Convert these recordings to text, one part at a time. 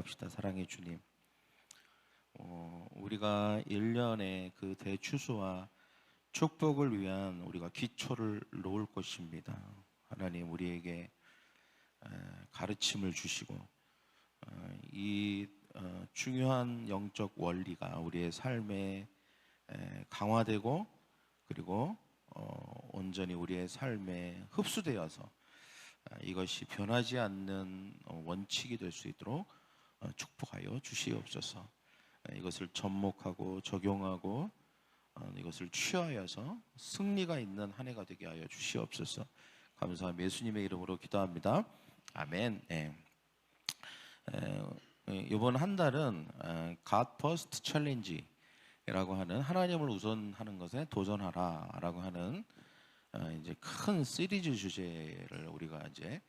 기도합시다. 사랑의 주님, 우리가 1년의 그 대추수와 축복을 위한 우리가 기초를 놓을 것입니다. 하나님, 우리에게 가르침을 주시고 이 중요한 영적 원리가 우리의 삶에 강화되고, 그리고 온전히 우리의 삶에 흡수되어서 이것이 변하지 않는 원칙이 될 수 있도록 축복하여 주시옵소서. 이것을 접목하고 적용하고 이것을 취하여서 승리가 있는 한 해가 되게 하여 주시옵소서. 감사하며 예수님의 이름으로 기도합니다. 아멘. 이번 한 달은 God First Challenge라고 하는 하나님을 우선하는 것에 도전하라라고 하는 이제 큰 시리즈 주제를 우리가 이제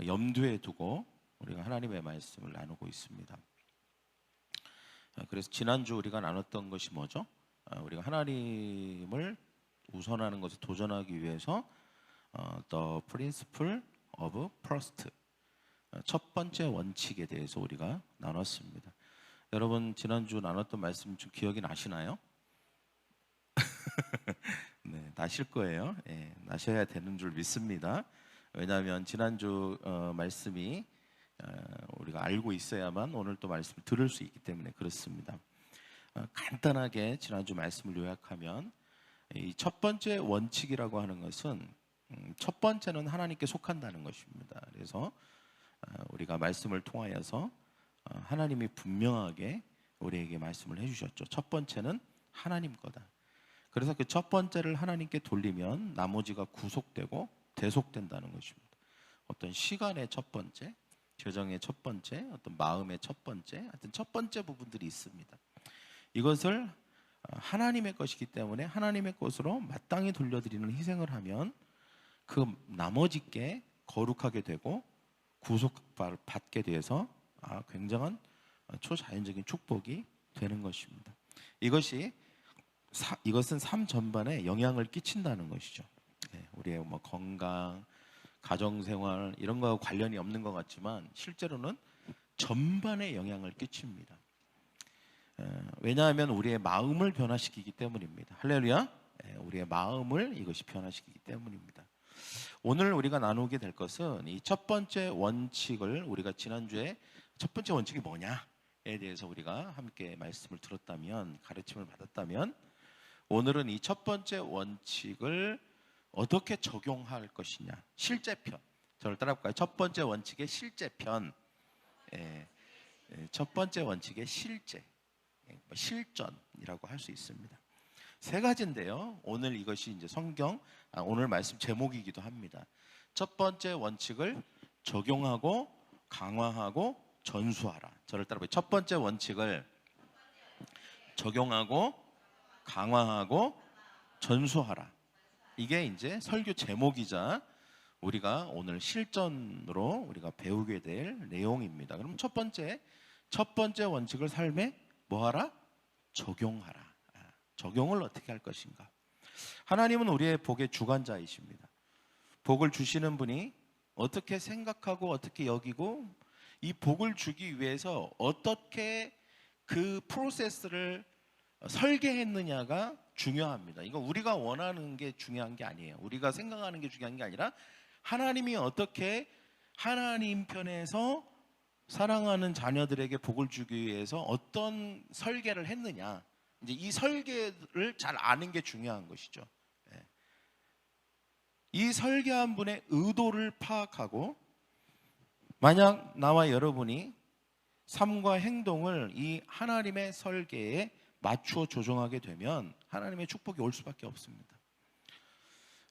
염두에 두고 우리가 하나님의 말씀을 나누고 있습니다. 그래서 지난주 우리가 나눴던 것이 뭐죠? 우리가 하나님을 우선하는 것에 도전하기 위해서 The Principle of Trust, 첫 번째 원칙에 대해서 우리가 나눴습니다. 여러분, 지난주 나눴던 말씀 좀 기억이 나시나요? 네, 나실 거예요. 나셔야 되는 줄 믿습니다. 왜냐하면 지난주 말씀이 우리가 알고 있어야만 오늘 또 말씀을 들을 수 있기 때문에 그렇습니다. 간단하게 지난주 말씀을 요약하면, 이 첫 번째 원칙이라고 하는 것은 첫 번째는 하나님께 속한다는 것입니다. 그래서 우리가 말씀을 통하여서 하나님이 분명하게 우리에게 말씀을 해주셨죠. 첫 번째는 하나님 거다. 그래서 그 첫 번째를 하나님께 돌리면 나머지가 구속되고 대속된다는 것입니다. 어떤 시간의 첫 번째, 재정의 첫 번째, 어떤 마음의 첫 번째, 하여튼 첫 번째 부분들이 있습니다. 이것을 하나님의 것이기 때문에 하나님의 것으로 마땅히 돌려드리는 희생을 하면 그 나머지 게 거룩하게 되고 구속받게 돼서 굉장한 초자연적인 축복이 되는 것입니다. 이것은 삶 전반에 영향을 끼친다는 것이죠. 우리의 건강, 가정생활 이런 거하고 관련이 없는 것 같지만 실제로는 전반에 영향을 끼칩니다. 왜냐하면 우리의 마음을 변화시키기 때문입니다. 할렐루야. 우리의 마음을 이것이 변화시키기 때문입니다. 오늘 우리가 나누게 될 것은 이 첫 번째 원칙을, 우리가 지난주에 첫 번째 원칙이 뭐냐에 대해서 우리가 함께 말씀을 들었다면, 가르침을 받았다면, 오늘은 이 첫 번째 원칙을 어떻게 적용할 것이냐, 실제편. 저를 따라볼까요? 첫 번째 원칙의 실제편. 첫 번째 원칙의 실전이라고 할 수 있습니다. 세 가지인데요. 오늘 이것이 이제 오늘 말씀 제목이기도 합니다. 첫 번째 원칙을 적용하고 강화하고 전수하라. 저를 따라볼까요? 첫 번째 원칙을 적용하고 강화하고 전수하라. 이게 이제 설교 제목이자 우리가 오늘 실전으로 우리가 배우게 될 내용입니다. 그럼 첫 번째 원칙을 삶에 뭐하라? 적용하라. 적용을 어떻게 할 것인가? 하나님은 우리의 복의 주관자이십니다. 복을 주시는 분이 어떻게 생각하고 어떻게 여기고 이 복을 주기 위해서 어떻게 그 프로세스를 설계했느냐가 중요합니다. 이거 우리가 원하는 게 중요한 게 아니에요. 우리가 생각하는 게 중요한 게 아니라 하나님이 어떻게 하나님 편에서 사랑하는 자녀들에게 복을 주기 위해서 어떤 설계를 했느냐, 이제 이 설계를 잘 아는 게 중요한 것이죠. 이 설계한 분의 의도를 파악하고, 만약 나와 여러분이 삶과 행동을 이 하나님의 설계에 맞추어 조정하게 되면 하나님의 축복이 올 수밖에 없습니다.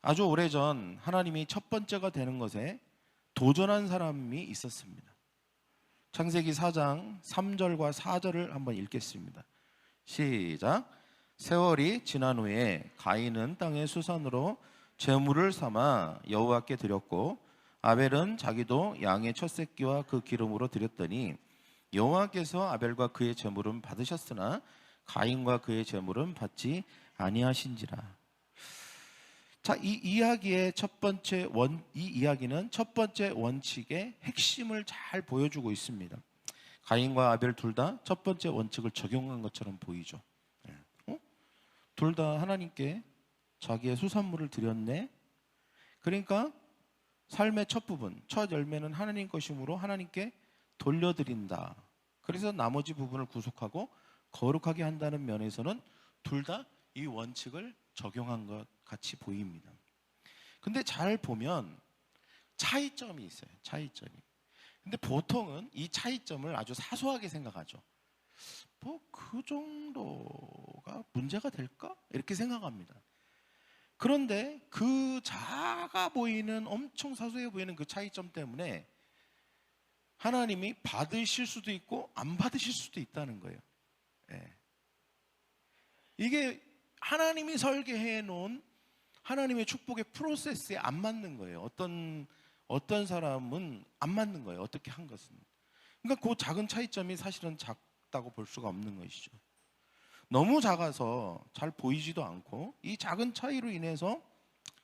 아주 오래전 하나님이 첫 번째가 되는 것에 도전한 사람이 있었습니다. 창세기 4장 3절과 4절을 한번 읽겠습니다. 시작. 세월이 지난 후에 가인은 땅의 수산으로 제물을 삼아 여호와께 드렸고, 아벨은 자기도 양의 첫 새끼와 그 기름으로 드렸더니 여호와께서 아벨과 그의 제물은 받으셨으나 가인과 그의 제물은 받지 아니하신지라. 자, 이 이야기는 첫 번째 원칙의 핵심을 잘 보여주고 있습니다. 가인과 아벨 둘 다 첫 번째 원칙을 적용한 것처럼 보이죠. 둘 다 하나님께 자기의 수산물을 드렸네. 그러니까 삶의 첫 부분, 첫 열매는 하나님 것이므로 하나님께 돌려드린다. 그래서 나머지 부분을 구속하고 거룩하게 한다는 면에서는 둘 다 이 원칙을 적용한 것 같이 보입니다. 근데 잘 보면 차이점이 있어요. 차이점이. 근데 보통은 이 차이점을 아주 사소하게 생각하죠. 뭐 그 정도가 문제가 될까? 이렇게 생각합니다. 그런데 그 작아 보이는, 엄청 사소해 보이는 그 차이점 때문에 하나님이 받으실 수도 있고 안 받으실 수도 있다는 거예요. 예. 이게 하나님이 설계해 놓은 하나님의 축복의 프로세스에 안 맞는 거예요. 어떤 사람은 안 맞는 거예요. 어떻게 한 것은. 그러니까 그 작은 차이점이 사실은 작다고 볼 수가 없는 것이죠. 너무 작아서 잘 보이지도 않고, 이 작은 차이로 인해서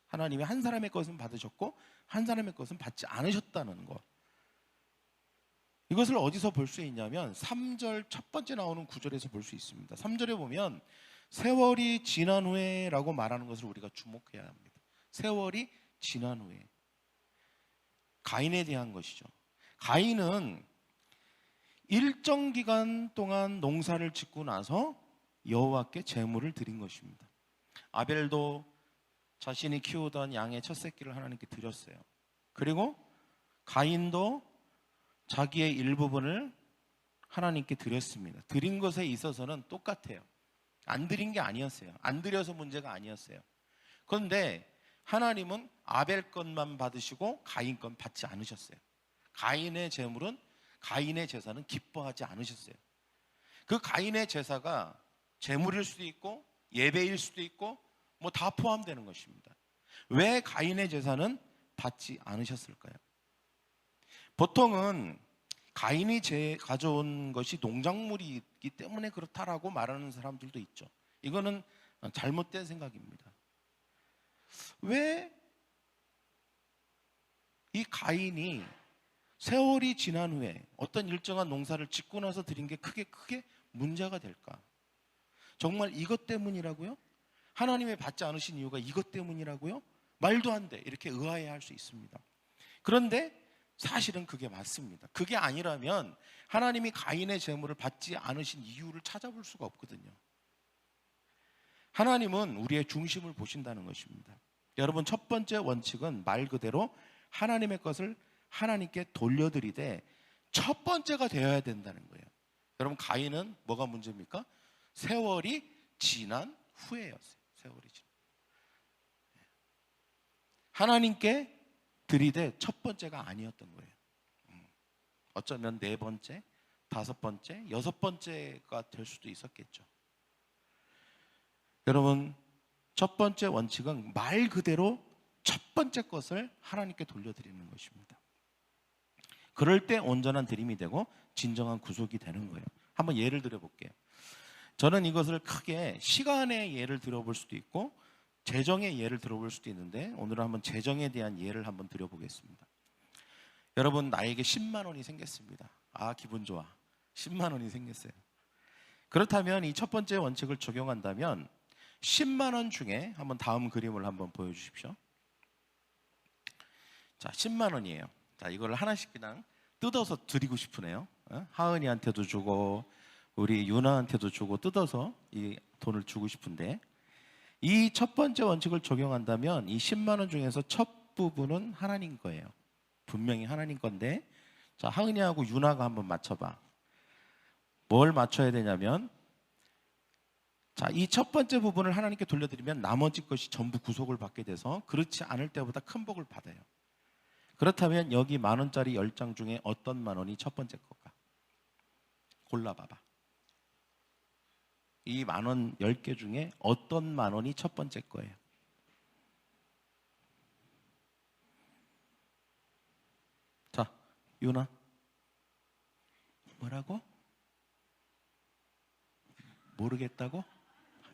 하나님이 한 사람의 것은 받으셨고 한 사람의 것은 받지 않으셨다는 것. 이것을 어디서 볼 수 있냐면 3절 첫 번째 나오는 구절에서 볼 수 있습니다. 3절에 보면 세월이 지난 후에 라고 말하는 것을 우리가 주목해야 합니다. 세월이 지난 후에. 가인에 대한 것이죠. 가인은 일정 기간 동안 농사를 짓고 나서 여호와께 제물을 드린 것입니다. 아벨도 자신이 키우던 양의 첫 새끼를 하나님께 드렸어요. 그리고 가인도 자기의 일부분을 하나님께 드렸습니다. 드린 것에 있어서는 똑같아요. 안 드린 게 아니었어요. 안 드려서 문제가 아니었어요. 그런데 하나님은 아벨 것만 받으시고 가인 건 받지 않으셨어요. 가인의 제물은, 가인의 제사는 기뻐하지 않으셨어요. 그 가인의 제사가 제물일 수도 있고 예배일 수도 있고 뭐 다 포함되는 것입니다. 왜 가인의 제사는 받지 않으셨을까요? 보통은 가인이 가져온 것이 농작물이기 때문에 그렇다라고 말하는 사람들도 있죠. 이거는 잘못된 생각입니다. 왜 이 가인이 세월이 지난 후에 어떤 일정한 농사를 짓고 나서 드린 게 크게 문제가 될까? 정말 이것 때문이라고요? 하나님이 받지 않으신 이유가 이것 때문이라고요? 말도 안 돼. 이렇게 의아해할 수 있습니다. 그런데 사실은 그게 맞습니다. 그게 아니라면 하나님이 가인의 제물을 받지 않으신 이유를 찾아볼 수가 없거든요. 하나님은 우리의 중심을 보신다는 것입니다. 여러분, 첫 번째 원칙은 말 그대로 하나님의 것을 하나님께 돌려드리되 첫 번째가 되어야 된다는 거예요. 여러분, 가인은 뭐가 문제입니까? 세월이 지난 후에였어요. 세월이 지난. 하나님께 드리되 첫 번째가 아니었던 거예요. 어쩌면 네 번째, 다섯 번째, 여섯 번째가 될 수도 있었겠죠. 여러분, 첫 번째 원칙은 말 그대로 첫 번째 것을 하나님께 돌려드리는 것입니다. 그럴 때 온전한 드림이 되고 진정한 구속이 되는 거예요. 한번 예를 들어볼게요. 저는 이것을 크게 시간의 예를 들어볼 수도 있고 재정의 예를 들어볼 수도 있는데, 오늘은 한번 재정에 대한 예를 한번 드려보겠습니다. 여러분, 나에게 10만 원이 생겼습니다. 아, 기분 좋아. 10만 원이 생겼어요. 그렇다면 이 첫 번째 원칙을 적용한다면 10만 원 중에, 한번 다음 그림을 한번 보여주십시오. 자, 10만 원이에요. 자, 이걸 하나씩 그냥 뜯어서 드리고 싶으네요. 하은이한테도 주고 우리 유나한테도 주고 뜯어서 이 돈을 주고 싶은데, 이 첫 번째 원칙을 적용한다면 이 10만 원 중에서 첫 부분은 하나님 거예요. 분명히 하나님 건데, 자, 하은이하고 유나가 한번 맞춰봐. 뭘 맞춰야 되냐면, 자, 이 첫 번째 부분을 하나님께 돌려드리면 나머지 것이 전부 구속을 받게 돼서 그렇지 않을 때보다 큰 복을 받아요. 그렇다면 여기 10,000원짜리 10장 중에 어떤 10,000원이 첫 번째 걸까? 골라봐봐. 이 10,000원 10개 중에 어떤 10,000원이 첫 번째 거예요? 자, 유나. 뭐라고? 모르겠다고?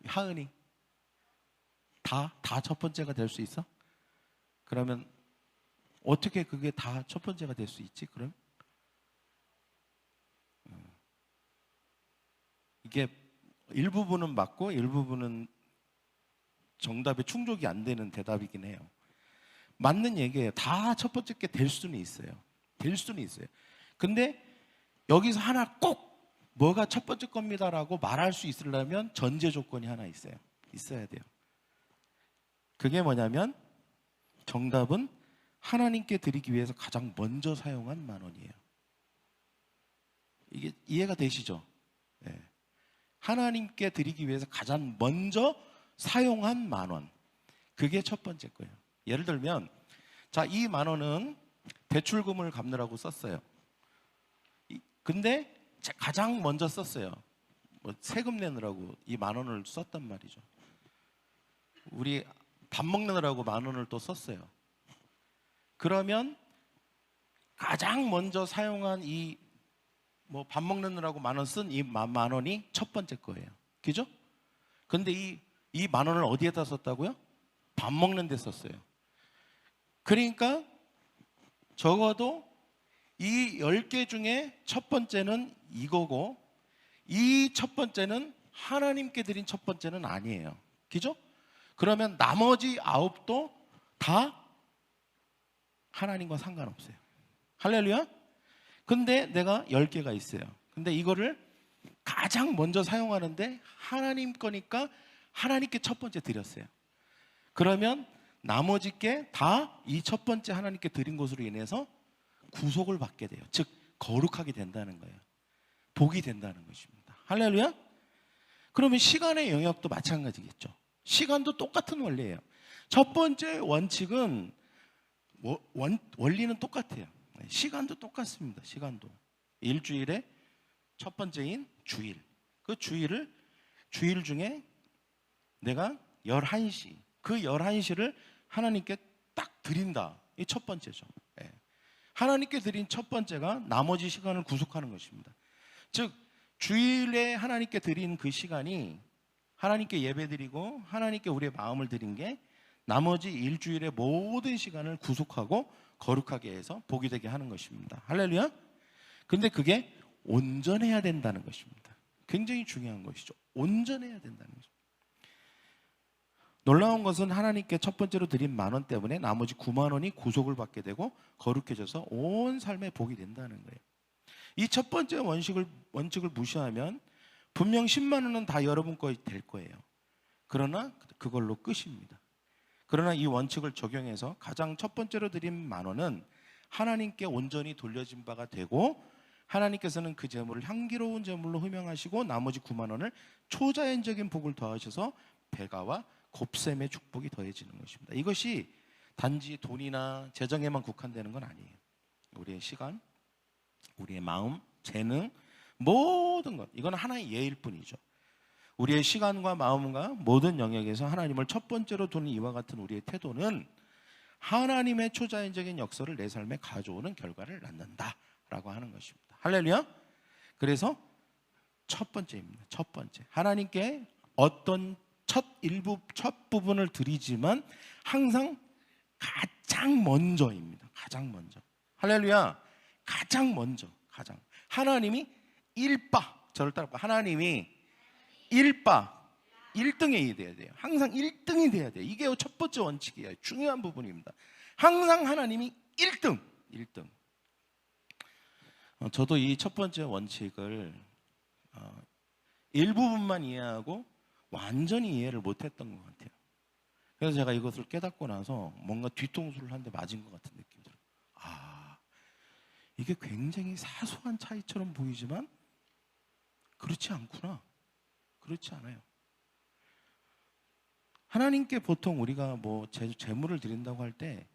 하은이. 다 첫 번째가 될 수 있어? 그러면 어떻게 그게 다 첫 번째가 될 수 있지? 그럼 이게 일부분은 맞고 일부분은 정답에 충족이 안 되는 대답이긴 해요. 맞는 얘기예요. 다 첫 번째 게 될 수는 있어요. 될 수는 있어요. 근데 여기서 하나 꼭 뭐가 첫 번째 겁니다라고 말할 수 있으려면 전제 조건이 하나 있어요. 있어야 돼요. 그게 뭐냐면 정답은 하나님께 드리기 위해서 가장 먼저 사용한 만 원이에요. 이게 이해가 되시죠? 네. 하나님께 드리기 위해서 가장 먼저 사용한 만 원. 그게 첫 번째 거예요. 예를 들면 자, 이 만 원은 대출금을 갚느라고 썼어요. 근데 가장 먼저 썼어요. 뭐 세금 내느라고 이 만 원을 썼단 말이죠. 우리 밥 먹느라고 만 원을 또 썼어요. 그러면 가장 먼저 사용한 이 뭐 밥 먹느라고 만 원 쓴 이 만 원이 첫 번째 거예요. 그죠? 근데 이 만 원을 어디에다 썼다고요? 밥 먹는 데 썼어요. 그러니까 적어도 이 10개 중에 첫 번째는 이거고 이 첫 번째는 하나님께 드린 첫 번째는 아니에요. 그죠? 그러면 나머지 9도 다 하나님과 상관없어요. 할렐루야? 근데 내가 10개가 있어요. 근데 이거를 가장 먼저 사용하는데 하나님 거니까 하나님께 첫 번째 드렸어요. 그러면 나머지 게 다 이 첫 번째 하나님께 드린 것으로 인해서 구속을 받게 돼요. 즉 거룩하게 된다는 거예요. 복이 된다는 것입니다. 할렐루야? 그러면 시간의 영역도 마찬가지겠죠. 시간도 똑같은 원리예요. 첫 번째 원칙은 원리는 똑같아요. 시간도 똑같습니다. 시간도 일주일의 첫 번째인 주일, 그 주일 중에 내가 11시, 그 11시를 하나님께 딱 드린다. 이 첫 번째죠. 하나님께 드린 첫 번째가 나머지 시간을 구속하는 것입니다. 즉 주일에 하나님께 드린 그 시간이 하나님께 예배드리고 하나님께 우리의 마음을 드린 게 나머지 일주일의 모든 시간을 구속하고 거룩하게 해서 복이 되게 하는 것입니다. 할렐루야. 근데 그게 온전해야 된다는 것입니다. 굉장히 중요한 것이죠. 온전해야 된다는 것입니다. 놀라운 것은 하나님께 첫 번째로 드린 만 원 때문에 나머지 9만 원이 구속을 받게 되고 거룩해져서 온 삶에 복이 된다는 거예요. 이 첫 번째 원칙을 무시하면 분명 10만 원은 다 여러분 거 될 거예요. 그러나 그걸로 끝입니다. 그러나 이 원칙을 적용해서 가장 첫 번째로 드린 만 원은 하나님께 온전히 돌려진 바가 되고 하나님께서는 그 재물을 향기로운 재물로 흠양하시고 나머지 9만 원을 초자연적인 복을 더하셔서 배가와 곱셈의 축복이 더해지는 것입니다. 이것이 단지 돈이나 재정에만 국한되는 건 아니에요. 우리의 시간, 우리의 마음, 재능, 모든 것, 이건 하나의 예일 뿐이죠. 우리의 시간과 마음과 모든 영역에서 하나님을 첫 번째로 두는 이와 같은 우리의 태도는 하나님의 초자연적인 역사를 내 삶에 가져오는 결과를 낳는다라고 하는 것입니다. 할렐루야. 그래서 첫 번째입니다. 첫 번째, 하나님께 어떤 첫 부분을 드리지만 항상 가장 먼저입니다. 가장 먼저. 할렐루야. 가장 먼저. 가장. 하나님이 1바, 저를 따라봐. 하나님이 1등이 돼야 돼요. 항상 1등이 돼야 돼요. 이게 첫 번째 원칙이에요. 중요한 부분입니다. 항상 하나님이 1등. 저도 이 첫 번째 원칙을 일부분만 이해하고 완전히 이해를 못했던 것 같아요. 그래서 제가 이것을 깨닫고 나서 뭔가 뒤통수를 한 대 맞은 것 같은 느낌이 들어요. 이게 굉장히 사소한 차이처럼 보이지만 그렇지 않구나. 그렇지 않아요. 하나님께 보통 우리가 뭐 재물을 드린다고 할 때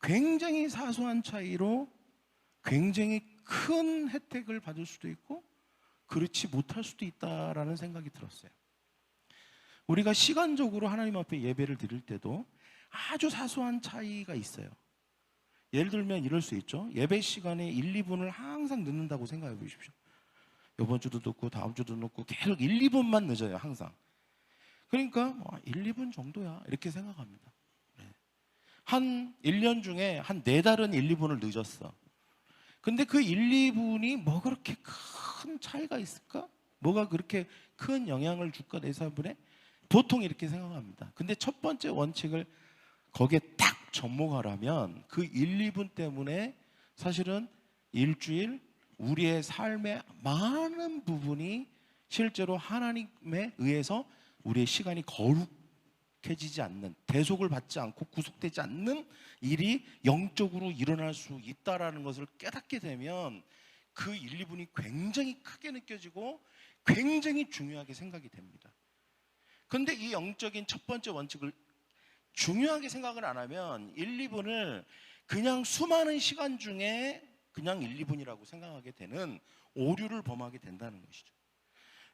굉장히 사소한 차이로 굉장히 큰 혜택을 받을 수도 있고 그렇지 못할 수도 있다라는 생각이 들었어요. 우리가 시간적으로 하나님 앞에 예배를 드릴 때도 아주 사소한 차이가 있어요. 예를 들면 이럴 수 있죠. 예배 시간에 1, 2분을 항상 늦는다고 생각해 보십시오. 이번 주도 늦고 다음 주도 늦고 계속 1, 2분만 늦어요. 항상. 그러니까 1, 2분 정도야 이렇게 생각합니다. 한 1년 중에 한 4달은 1, 2분을 늦었어. 근데 그 1, 2분이 뭐 그렇게 큰 차이가 있을까? 뭐가 그렇게 큰 영향을 줄까 내 삶에? 보통 이렇게 생각합니다. 근데 첫 번째 원칙을 거기에 딱 접목하려면 그 1, 2분 때문에 사실은 일주일 우리의 삶의 많은 부분이 실제로 하나님에 의해서 우리의 시간이 거룩해지지 않는, 대속을 받지 않고 구속되지 않는 일이 영적으로 일어날 수 있다라는 것을 깨닫게 되면 그 1, 2분이 굉장히 크게 느껴지고 굉장히 중요하게 생각이 됩니다. 그런데 이 영적인 첫 번째 원칙을 중요하게 생각을 안 하면 1, 2분을 그냥 수많은 시간 중에 그냥 1, 2분이라고 생각하게 되는 오류를 범하게 된다는 것이죠.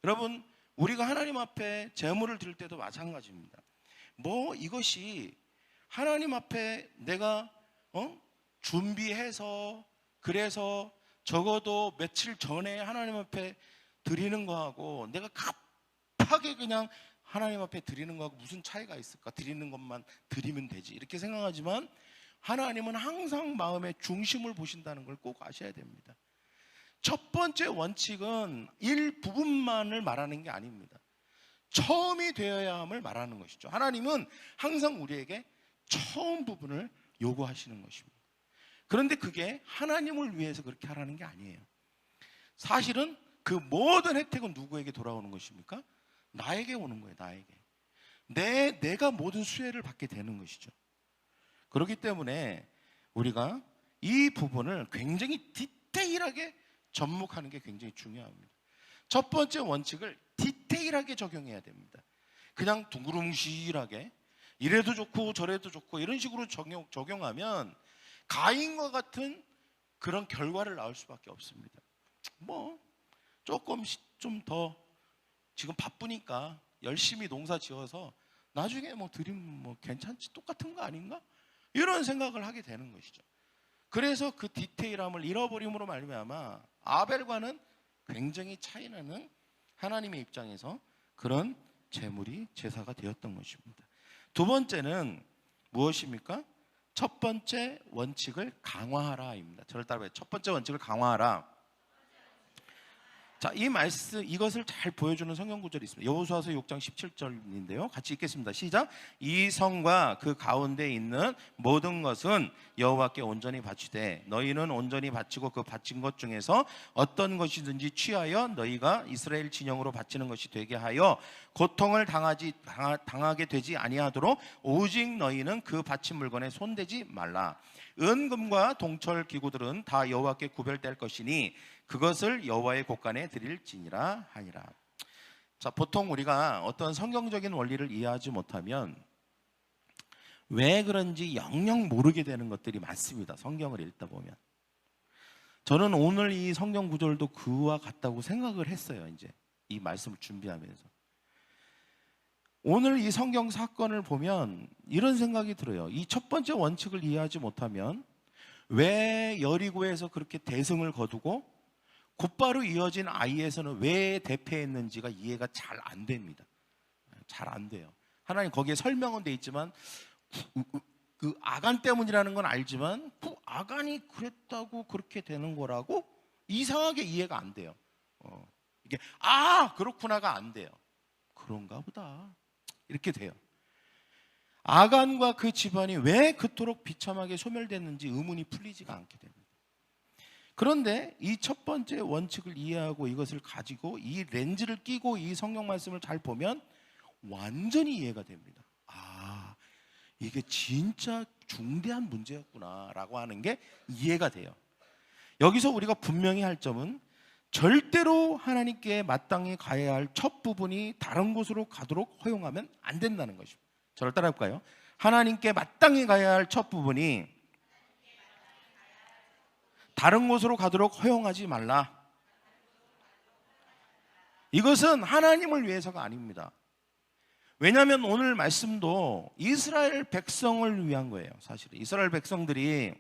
여러분, 우리가 하나님 앞에 제물을 드릴 때도 마찬가지입니다. 이것이 하나님 앞에 내가 준비해서 그래서 적어도 며칠 전에 하나님 앞에 드리는 거하고 내가 급하게 그냥 하나님 앞에 드리는 거하고 무슨 차이가 있을까? 드리는 것만 드리면 되지 이렇게 생각하지만 하나님은 항상 마음의 중심을 보신다는 걸 꼭 아셔야 됩니다. 첫 번째 원칙은 일부분만을 말하는 게 아닙니다. 처음이 되어야 함을 말하는 것이죠. 하나님은 항상 우리에게 처음 부분을 요구하시는 것입니다. 그런데 그게 하나님을 위해서 그렇게 하라는 게 아니에요. 사실은 그 모든 혜택은 누구에게 돌아오는 것입니까? 나에게 오는 거예요. 나에게. 내가 모든 수혜를 받게 되는 것이죠. 그렇기 때문에 우리가 이 부분을 굉장히 디테일하게 접목하는 게 굉장히 중요합니다. 첫 번째 원칙을 디테일하게 적용해야 됩니다. 그냥 둥그름실하게 이래도 좋고 저래도 좋고 이런 식으로 적용하면 가인과 같은 그런 결과를 낳을 수밖에 없습니다. 조금 좀 더 지금 바쁘니까 열심히 농사 지어서 나중에 드리면 괜찮지, 똑같은 거 아닌가? 이런 생각을 하게 되는 것이죠. 그래서 그 디테일함을 잃어버림으로 말미암아 아벨과는 굉장히 차이나는 하나님의 입장에서 그런 제물이 제사가 되었던 것입니다. 두 번째는 무엇입니까? 첫 번째 원칙을 강화하라입니다. 저를 따라해요. 첫 번째 원칙을 강화하라. 자, 이 말씀, 이것을 잘 보여주는 성경 구절이 있습니다. 여호수아서 6장 17절인데요. 같이 읽겠습니다. 시작. 이 성과 그 가운데 있는 모든 것은 여호와께 온전히 바치되 너희는 온전히 바치고 그 바친 것 중에서 어떤 것이든지 취하여 너희가 이스라엘 진영으로 바치는 것이 되게 하여 고통을 당하게 되지 아니하도록 오직 너희는 그 바친 물건에 손대지 말라. 은금과 동철 기구들은 다 여호와께 구별될 것이니 그것을 여호와의 곳간에 드릴지니라 하니라. 자, 보통 우리가 어떤 성경적인 원리를 이해하지 못하면 왜 그런지 영영 모르게 되는 것들이 많습니다. 성경을 읽다 보면. 저는 오늘 이 성경 구절도 그와 같다고 생각을 했어요. 이제 이 말씀을 준비하면서 오늘 이 성경 사건을 보면 이런 생각이 들어요. 이 첫 번째 원칙을 이해하지 못하면 왜 여리고에서 그렇게 대승을 거두고 곧바로 이어진 아이에서는 왜 대패했는지가 이해가 잘 안 됩니다. 잘 안 돼요. 하나님 거기에 설명은 돼 있지만 그 아간 때문이라는 건 알지만 그 아간이 그랬다고 그렇게 되는 거라고 이상하게 이해가 안 돼요. 이게 그렇구나가 안 돼요. 그런가 보다 이렇게 돼요. 아간과 그 집안이 왜 그토록 비참하게 소멸됐는지 의문이 풀리지가 않게 됩니다. 그런데 이 첫 번째 원칙을 이해하고 이것을 가지고 이 렌즈를 끼고 이 성경 말씀을 잘 보면 완전히 이해가 됩니다. 이게 진짜 중대한 문제였구나 라고 하는 게 이해가 돼요. 여기서 우리가 분명히 할 점은 절대로 하나님께 마땅히 가야 할 첫 부분이 다른 곳으로 가도록 허용하면 안 된다는 것입니다. 저를 따라해볼까요? 하나님께 마땅히 가야 할 첫 부분이 다른 곳으로 가도록 허용하지 말라. 이것은 하나님을 위해서가 아닙니다. 왜냐하면 오늘 말씀도 이스라엘 백성을 위한 거예요. 사실 이스라엘 백성들이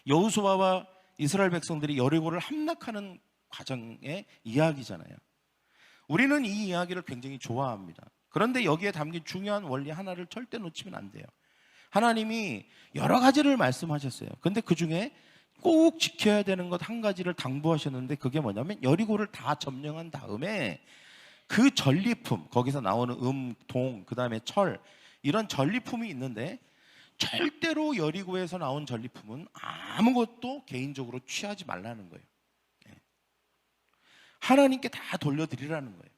여호수아와 이스라엘 백성들이 여리고를 함락하는 과정의 이야기잖아요. 우리는 이 이야기를 굉장히 좋아합니다. 그런데 여기에 담긴 중요한 원리 하나를 절대 놓치면 안 돼요. 하나님이 여러 가지를 말씀하셨어요. 그런데 그 중에 꼭 지켜야 되는 것 한 가지를 당부하셨는데, 그게 뭐냐면 여리고를 다 점령한 다음에 그 전리품, 거기서 나오는 동, 그 다음에 철, 이런 전리품이 있는데 절대로 여리고에서 나온 전리품은 아무것도 개인적으로 취하지 말라는 거예요. 하나님께 다 돌려드리라는 거예요.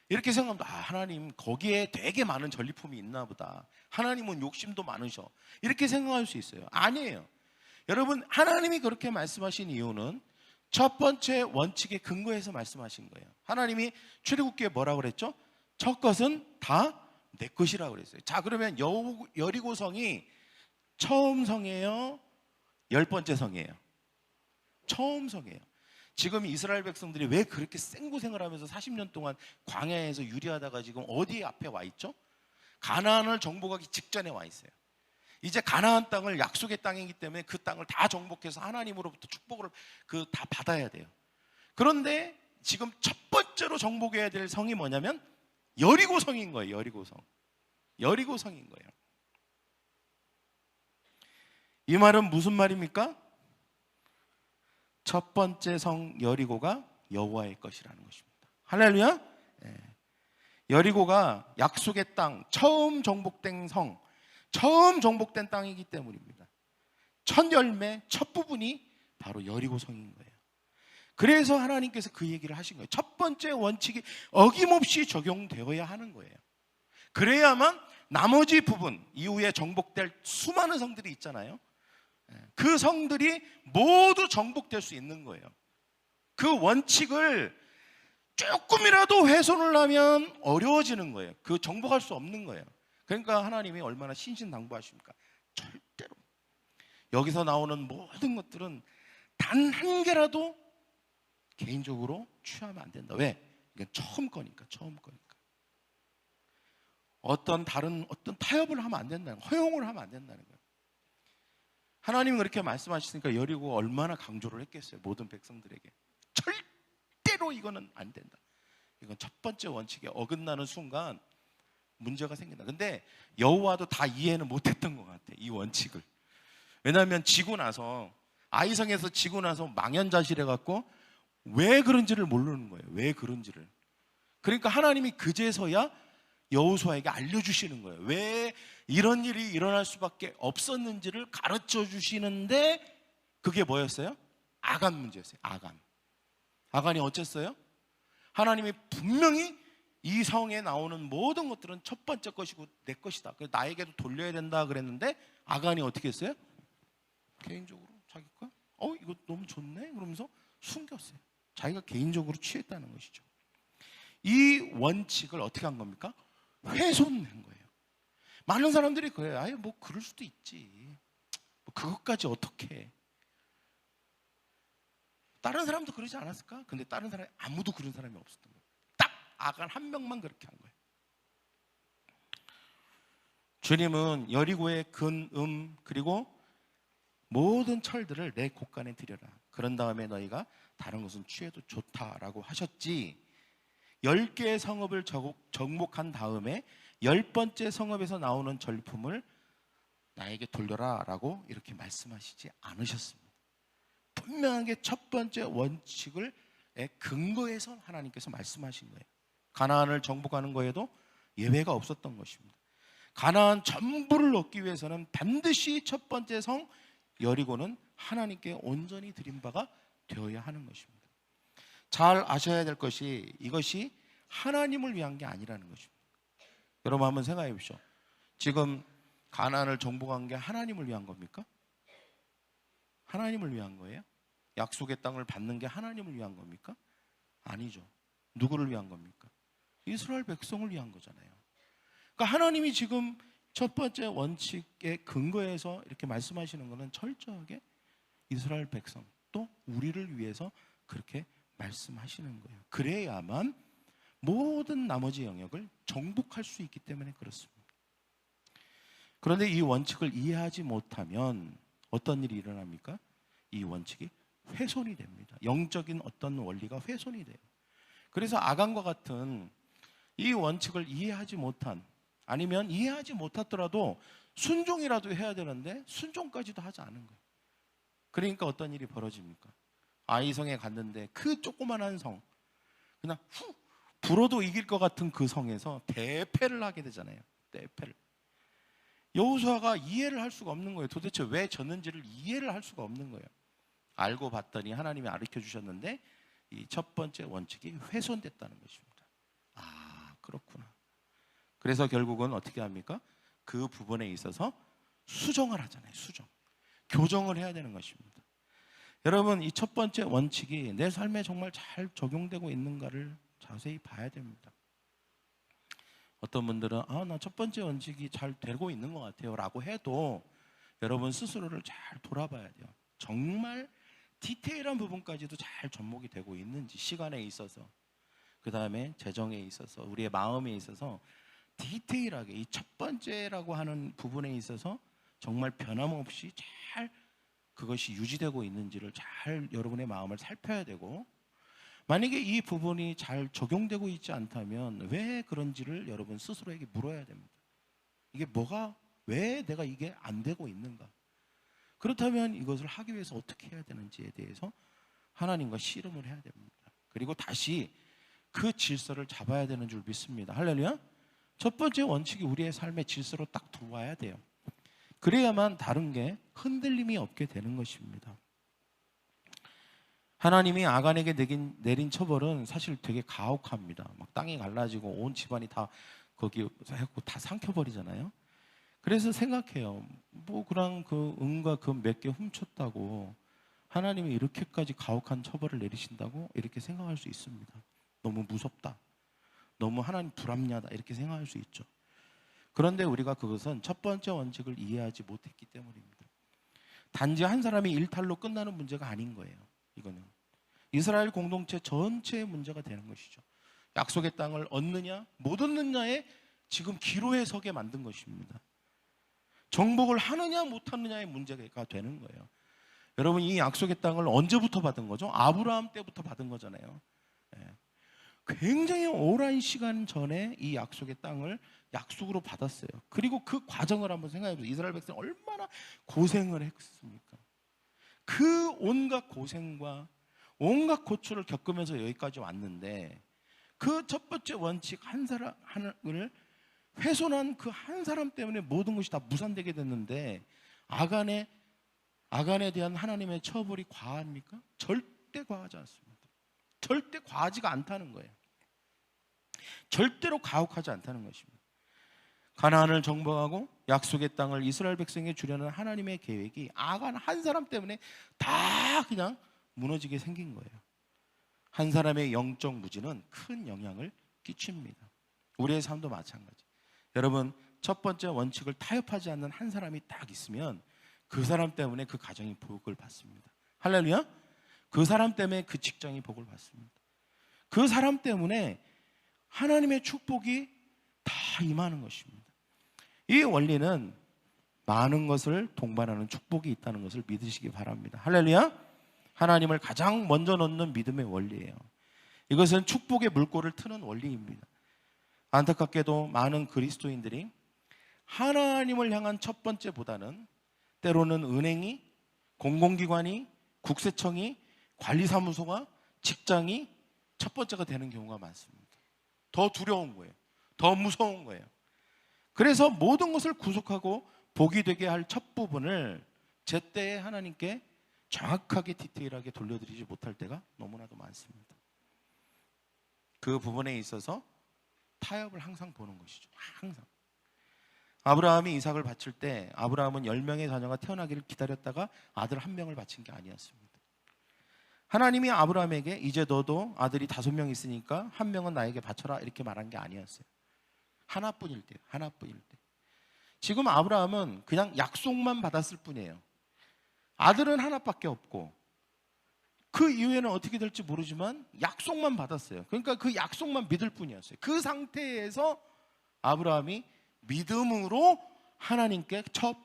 이렇게 생각하면 하나님 거기에 되게 많은 전리품이 있나 보다, 하나님은 욕심도 많으셔, 이렇게 생각할 수 있어요. 아니에요. 여러분, 하나님이 그렇게 말씀하신 이유는 첫 번째 원칙에 근거해서 말씀하신 거예요. 하나님이 출애굽기에 뭐라고 그랬죠? 첫 것은 다 내 것이라고 그랬어요. 자, 그러면 여리고 성이 처음 성이에요? 10번째 성이에요? 처음 성이에요. 지금 이스라엘 백성들이 왜 그렇게 생고생을 하면서 40년 동안 광야에서 유리하다가 지금 어디 앞에 와 있죠? 가나안을 정복하기 직전에 와 있어요. 이제 가나안 땅을 약속의 땅이기 때문에 그 땅을 다 정복해서 하나님으로부터 축복을 다 받아야 돼요. 그런데 지금 첫 번째로 정복해야 될 성이 뭐냐면 여리고 성인 거예요. 여리고 성인 거예요. 이 말은 무슨 말입니까? 첫 번째 성 여리고가 여호와의 것이라는 것입니다. 할렐루야. 여리고가 약속의 땅, 처음 정복된 성, 처음 정복된 땅이기 때문입니다. 첫 열매, 첫 부분이 바로 여리고 성인 거예요. 그래서 하나님께서 그 얘기를 하신 거예요. 첫 번째 원칙이 어김없이 적용되어야 하는 거예요. 그래야만 나머지 부분, 이후에 정복될 수많은 성들이 있잖아요. 그 성들이 모두 정복될 수 있는 거예요. 그 원칙을 조금이라도 훼손을 하면 어려워지는 거예요. 그 정복할 수 없는 거예요. 그러니까 하나님이 얼마나 신신당부하십니까? 절대로 여기서 나오는 모든 것들은 단 한 개라도 개인적으로 취하면 안 된다. 왜? 이게 처음 거니까. 어떤 타협을 하면 안 된다는 거예요. 허용을 하면 안 된다는 거예요. 하나님은 그렇게 말씀하시니까 여리고 얼마나 강조를 했겠어요. 모든 백성들에게 절대로 이거는 안 된다. 이건 첫 번째 원칙에 어긋나는 순간 문제가 생긴다. 근데 여호와도 다 이해는 못했던 것 같아, 이 원칙을. 왜냐하면 아이성에서 지고 나서 망연자실해 갖고 왜 그런지를 모르는 거예요. 왜 그런지를. 그러니까 하나님이 그제서야 여호수아에게 알려주시는 거예요. 왜 이런 일이 일어날 수밖에 없었는지를 가르쳐 주시는데, 그게 뭐였어요? 아간 문제였어요. 아간이 어쨌어요? 하나님이 분명히 이 성에 나오는 모든 것들은 첫 번째 것이고 내 것이다, 그래서 나에게도 돌려야 된다 그랬는데, 아간이 어떻게 했어요? 개인적으로 자기 거 이거 너무 좋네 그러면서 숨겼어요. 자기가 개인적으로 취했다는 것이죠. 이 원칙을 어떻게 한 겁니까? 훼손된 거예요. 많은 사람들이 그래요. 아예 뭐 그럴 수도 있지, 뭐 그것까지 어떻게 해. 다른 사람도 그러지 않았을까? 근데 다른 사람이 아무도 그런 사람이 없었던 거예요. 딱 아간 한 명만 그렇게 한 거예요. 주님은 여리고의 근, 그리고 모든 철들을 내 곳간에 들여라. 그런 다음에 너희가 다른 것은 취해도 좋다라고 하셨지, 10개의 성읍을 정복한 다음에 10번째 성읍에서 나오는 전리품을 나에게 돌려라 라고 이렇게 말씀하시지 않으셨습니다. 분명하게 첫 번째 원칙을 근거해서 하나님께서 말씀하신 거예요. 가나안을 정복하는 거에도 예외가 없었던 것입니다. 가나안 전부를 얻기 위해서는 반드시 첫 번째 성 여리고는 하나님께 온전히 드린 바가 되어야 하는 것입니다. 잘 아셔야 될 것이, 이것이 하나님을 위한 게 아니라는 것입니다. 여러분 한번 생각해 보십시오. 지금 가나안을 정복한 게 하나님을 위한 겁니까? 하나님을 위한 거예요? 약속의 땅을 받는 게 하나님을 위한 겁니까? 아니죠. 누구를 위한 겁니까? 이스라엘 백성을 위한 거잖아요. 그러니까 하나님이 지금 첫 번째 원칙에 근거해서 이렇게 말씀하시는 것은 철저하게 이스라엘 백성, 또 우리를 위해서 그렇게 말씀하시는 거예요. 그래야만 모든 나머지 영역을 정복할 수 있기 때문에 그렇습니다. 그런데 이 원칙을 이해하지 못하면 어떤 일이 일어납니까? 이 원칙이 훼손이 됩니다. 영적인 어떤 원리가 훼손이 돼요. 그래서 아간과 같은 이 원칙을 이해하지 못한, 아니면 이해하지 못하더라도 순종이라도 해야 되는데 순종까지도 하지 않은 거예요. 그러니까 어떤 일이 벌어집니까? 아이성에 갔는데 그 조그만한 성, 그냥 불어도 이길 것 같은 그 성에서 대패를 하게 되잖아요. 대패를. 여호수아가 이해를 할 수가 없는 거예요. 도대체 왜 졌는지를 이해를 할 수가 없는 거예요. 알고 봤더니 하나님이 가르쳐 주셨는데 이 첫 번째 원칙이 훼손됐다는 것입니다. 아, 그렇구나. 그래서 결국은 어떻게 합니까? 그 부분에 있어서 수정을 하잖아요. 수정. 교정을 해야 되는 것입니다. 여러분, 이 첫 번째 원칙이 내 삶에 정말 잘 적용되고 있는가를 자세히 봐야 됩니다. 어떤 분들은 나 첫 번째 원칙이 잘 되고 있는 것 같아요 라고 해도 여러분 스스로를 잘 돌아봐야 돼요. 정말 디테일한 부분까지도 잘 접목이 되고 있는지, 시간에 있어서, 그 다음에 재정에 있어서, 우리의 마음에 있어서 디테일하게 이 첫 번째라고 하는 부분에 있어서 정말 변함없이 잘 그것이 유지되고 있는지를 잘 여러분의 마음을 살펴야 되고, 만약에 이 부분이 잘 적용되고 있지 않다면 왜 그런지를 여러분 스스로에게 물어야 됩니다. 이게 왜 내가 이게 안 되고 있는가? 그렇다면 이것을 하기 위해서 어떻게 해야 되는지에 대해서 하나님과 씨름을 해야 됩니다. 그리고 다시 그 질서를 잡아야 되는 줄 믿습니다. 할렐루야. 첫 번째 원칙이 우리의 삶의 질서로 딱 들어와야 돼요. 그래야만 다른 게 흔들림이 없게 되는 것입니다. 하나님이 아간에게 내린 처벌은 사실 되게 가혹합니다. 막 땅이 갈라지고 온 집안이 다 거기 해갖고 다 삼켜버리잖아요. 그래서 생각해요. 그랑 그 은과 금 몇 개 훔쳤다고 하나님이 이렇게까지 가혹한 처벌을 내리신다고 이렇게 생각할 수 있습니다. 너무 무섭다. 너무 하나님 불합리하다. 이렇게 생각할 수 있죠. 그런데 우리가 그것은 첫 번째 원칙을 이해하지 못했기 때문입니다. 단지 한 사람이 일탈로 끝나는 문제가 아닌 거예요. 이거는 이스라엘 공동체 전체의 문제가 되는 것이죠. 약속의 땅을 얻느냐 못 얻느냐에 지금 기로에 서게 만든 것입니다. 정복을 하느냐 못하느냐의 문제가 되는 거예요. 여러분, 이 약속의 땅을 언제부터 받은 거죠? 아브라함 때부터 받은 거잖아요. 굉장히 오랜 시간 전에 이 약속의 땅을 약속으로 받았어요. 그리고 그 과정을 한번 생각해 보세요. 이스라엘 백성이 얼마나 고생을 했습니까? 그 온갖 고생과 온갖 고초를 겪으면서 여기까지 왔는데, 그 첫 번째 원칙 한 사람을 훼손한 그 한 사람 때문에 모든 것이 다 무산되게 됐는데, 아간에 대한 하나님의 처벌이 과합니까? 절대 과하지 않습니다. 절대 과하지가 않다는 거예요. 절대로 가혹하지 않다는 것입니다. 가나안을 정복하고 약속의 땅을 이스라엘 백성에게 주려는 하나님의 계획이 아간 한 사람 때문에 다 그냥 무너지게 생긴 거예요. 한 사람의 영적 무지는 큰 영향을 끼칩니다. 우리의 삶도 마찬가지. 여러분, 첫 번째 원칙을 타협하지 않는 한 사람이 딱 있으면 그 사람 때문에 그 가정이 복을 받습니다. 할렐루야. 그 사람 때문에 그 직장이 복을 받습니다. 그 사람 때문에 하나님의 축복이 다 임하는 것입니다. 이 원리는 많은 것을 동반하는 축복이 있다는 것을 믿으시기 바랍니다. 할렐루야. 하나님을 가장 먼저 넣는 믿음의 원리예요. 이것은 축복의 물꼬를 트는 원리입니다. 안타깝게도 많은 그리스도인들이 하나님을 향한 첫 번째보다는 때로는 은행이, 공공기관이, 국세청이, 관리사무소가, 직장이 첫 번째가 되는 경우가 많습니다. 더 두려운 거예요. 더 무서운 거예요. 그래서 모든 것을 구속하고 복이 되게 할 첫 부분을 제때에 하나님께 정확하게 디테일하게 돌려드리지 못할 때가 너무나도 많습니다. 그 부분에 있어서 타협을 항상 보는 것이죠. 항상. 아브라함이 이삭을 바칠 때 아브라함은 10명의 자녀가 태어나기를 기다렸다가 아들 1명을 바친 게 아니었습니다. 하나님이 아브라함에게 이제 너도 아들이 5명 있으니까 1명은 나에게 바쳐라 이렇게 말한 게 아니었어요. 하나뿐일 때요. 하나뿐일 때. 지금 아브라함은 그냥 약속만 받았을 뿐이에요. 아들은 하나밖에 없고 그 이후에는 어떻게 될지 모르지만 약속만 받았어요. 그러니까 그 약속만 믿을 뿐이었어요. 그 상태에서 아브라함이 믿음으로 하나님께 첫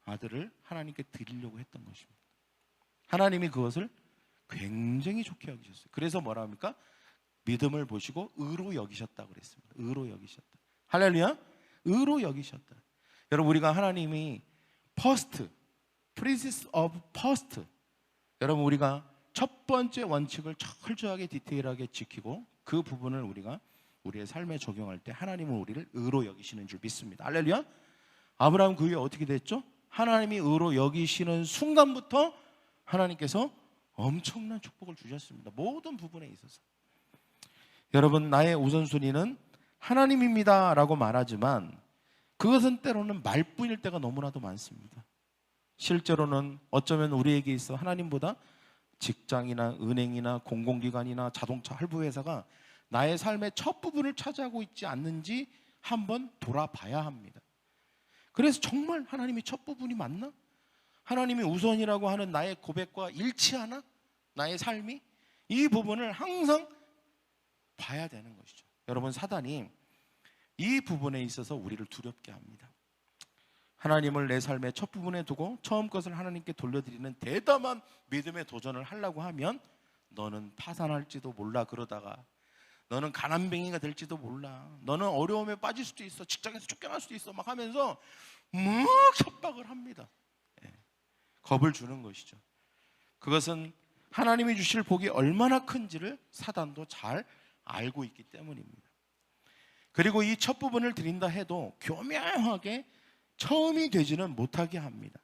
아들을 하나님께 드리려고 했던 것입니다. 하나님이 그것을 굉장히 좋게 여기셨어요. 그래서 뭐라 합니까? 믿음을 보시고 의로 여기셨다고 그랬습니다. 의로 여기셨다. 할렐루야. 의로 여기셨다. 여러분, 우리가 하나님이 퍼스트, Principle of First. 여러분, 우리가 첫 번째 원칙을 철저하게 디테일하게 지키고 그 부분을 우리가 우리의 삶에 적용할 때 하나님은 우리를 의로 여기시는 줄 믿습니다. 할렐루야. 아브라함 그 후에 어떻게 됐죠? 하나님이 의로 여기시는 순간부터 하나님께서 엄청난 축복을 주셨습니다. 모든 부분에 있어서. 여러분, 나의 우선순위는 하나님입니다 라고 말하지만 그것은 때로는 말뿐일 때가 너무나도 많습니다. 실제로는 어쩌면 우리에게 있어 하나님보다 직장이나 은행이나 공공기관이나 자동차 할부회사가 나의 삶의 첫 부분을 차지하고 있지 않는지 한번 돌아봐야 합니다. 그래서 정말 하나님이 첫 부분이 맞나? 하나님이 우선이라고 하는 나의 고백과 일치하나? 나의 삶이? 이 부분을 항상 봐야 되는 것이죠. 여러분, 사단이 이 부분에 있어서 우리를 두렵게 합니다. 하나님을 내 삶의 첫 부분에 두고 처음 것을 하나님께 돌려드리는 대담한 믿음의 도전을 하려고 하면 너는 파산할지도 몰라, 그러다가 너는 가난뱅이가 될지도 몰라, 너는 어려움에 빠질 수도 있어, 직장에서 쫓겨날 수도 있어 막 하면서 막 협박을 합니다. 겁을 주는 것이죠. 그것은 하나님이 주실 복이 얼마나 큰지를 사단도 잘 알고 있기 때문입니다. 그리고 이 첫 부분을 드린다 해도 교묘하게 처음이 되지는 못하게 합니다.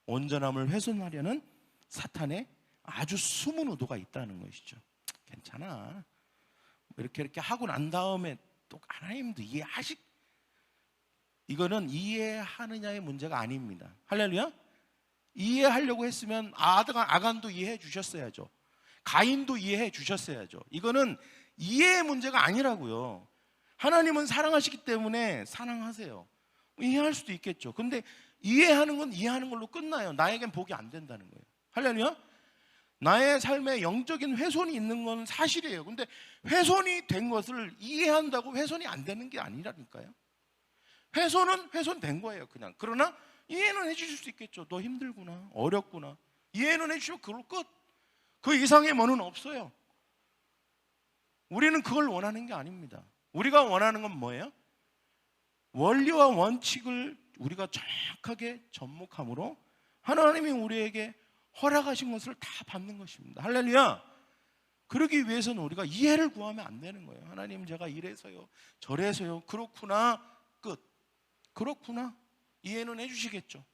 온전함을 훼손하려는 사탄의 아주 숨은 의도가 있다는 것이죠. 괜찮아, 이렇게 하고 난 다음에 또 하나님도 이거는 이해하느냐의 문제가 아닙니다. 할렐루야. 이해하려고 했으면 아간도 이해해 주셨어야죠. 가인도 이해해 주셨어야죠. 이거는 이해의 문제가 아니라고요. 하나님은 사랑하시기 때문에 사랑하세요. 이해할 수도 있겠죠. 근데 이해하는 건 이해하는 걸로 끝나요. 나에겐 복이 안 된다는 거예요. 할렐루야. 나의 삶에 영적인 훼손이 있는 건 사실이에요. 근데 훼손이 된 것을 이해한다고 훼손이 안 되는 게 아니라니까요. 훼손은 훼손된 거예요, 그냥. 그러나 이해는 해주실 수 있겠죠. 너 힘들구나, 어렵구나. 이해는 해주시면 그걸로 끝. 그 이상의 뭐는 없어요. 우리는 그걸 원하는 게 아닙니다. 우리가 원하는 건 뭐예요? 원리와 원칙을 우리가 정확하게 접목함으로 하나님이 우리에게 허락하신 것을 다 받는 것입니다. 할렐루야. 그러기 위해서는 우리가 이해를 구하면 안 되는 거예요. 하나님, 제가 이래서요, 저래서요, 그렇구나, 끝. 그렇구나, 이해는 해주시겠죠.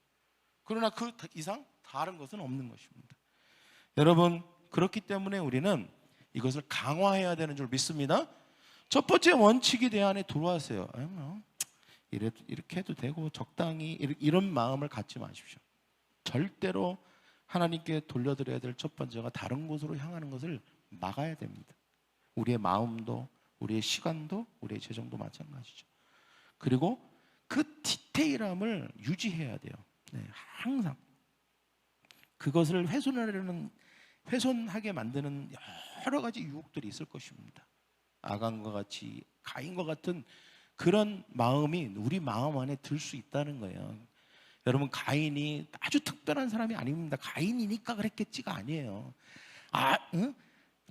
그러나 그 이상 다른 것은 없는 것입니다. 여러분, 그렇기 때문에 우리는 이것을 강화해야 되는 줄 믿습니다. 첫 번째 원칙이 내 안에 들어와세요. 이렇게 해도 되고 적당히, 이런 마음을 갖지 마십시오. 절대로 하나님께 돌려드려야 될 첫 번째가 다른 곳으로 향하는 것을 막아야 됩니다. 우리의 마음도, 우리의 시간도, 우리의 재정도 마찬가지죠. 그리고 그 디테일함을 유지해야 돼요. 항상 그것을 훼손하게 만드는 여러 가지 유혹들이 있을 것입니다. 아간과 같이, 가인과 같은 그런 마음이 우리 마음 안에 들 수 있다는 거예요. 여러분, 가인이 아주 특별한 사람이 아닙니다. 가인이니까 그랬겠지가 아니에요.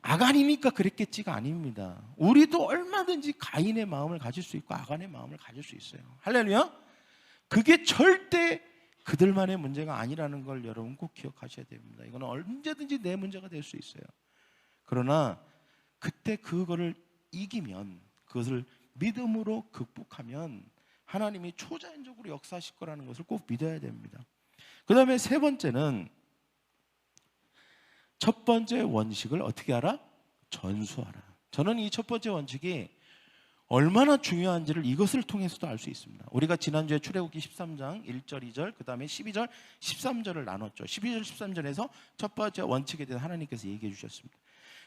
아간이니까 그랬겠지가 아닙니다. 우리도 얼마든지 가인의 마음을 가질 수 있고 아간의 마음을 가질 수 있어요. 할렐루야. 그게 절대 그들만의 문제가 아니라는 걸 여러분 꼭 기억하셔야 됩니다. 이거는 언제든지 내 문제가 될 수 있어요. 그러나 그때 그거를 이기면, 그것을 믿음으로 극복하면 하나님이 초자연적으로 역사하실 거라는 것을 꼭 믿어야 됩니다. 그 다음에 세 번째는, 첫 번째 원칙을 어떻게 하라? 전수하라. 저는 이 첫 번째 원칙이 얼마나 중요한지를 이것을 통해서도 알 수 있습니다. 우리가 지난주에 출애굽기 13장 1절, 2절, 그 다음에 12절, 13절을 나눴죠. 12절, 13절에서 첫 번째 원칙에 대해서 하나님께서 얘기해 주셨습니다.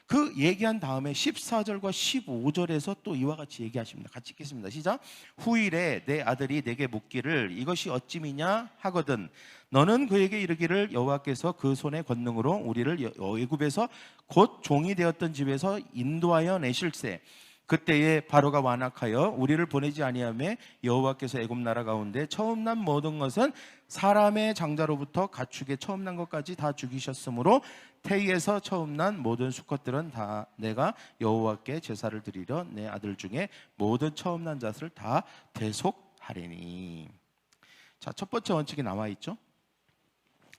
그 얘기한 다음에 14절과 15절에서 또 이와 같이 얘기하십니다. 같이 읽겠습니다. 시작. 후일에 내 아들이 내게 묻기를 이것이 어찌미냐 하거든 너는 그에게 이르기를 여호와께서 그 손의 권능으로 우리를 애굽에서 곧 종이 되었던 집에서 인도하여 내실세. 그때에 바로가 완악하여 우리를 보내지 아니하며 여호와께서 애굽 나라 가운데 처음 난 모든 것은 사람의 장자로부터 가축의 처음 난 것까지 다 죽이셨으므로 태에서 처음 난 모든 수컷들은 다 내가 여호와께 제사를 드리려 내 아들 중에 모든 처음 난 자를 다 대속하리니. 자, 첫 번째 원칙이 나와 있죠.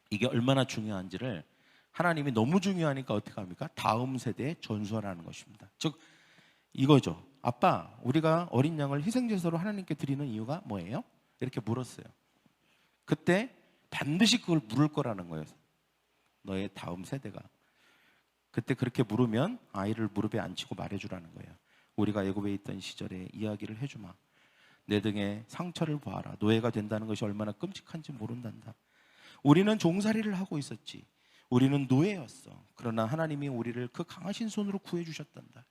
이게 얼마나 중요한지를 하나님이 너무 중요하니까 어떻게 합니까? 다음 세대에 전수하라는 것입니다. 즉 이거죠. 아빠, 우리가 어린 양을 희생제사로 하나님께 드리는 이유가 뭐예요? 이렇게 물었어요. 그때 반드시 그걸 물을 거라는 거예요. 너의 다음 세대가. 그때 그렇게 물으면 아이를 무릎에 앉히고 말해주라는 거예요. 우리가 애굽에 있던 시절에 이야기를 해주마. 내 등에 상처를 보아라. 노예가 된다는 것이 얼마나 끔찍한지 모른단다. 우리는 종살이를 하고 있었지. 우리는 노예였어. 그러나 하나님이 우리를 그 강하신 손으로 구해주셨단다.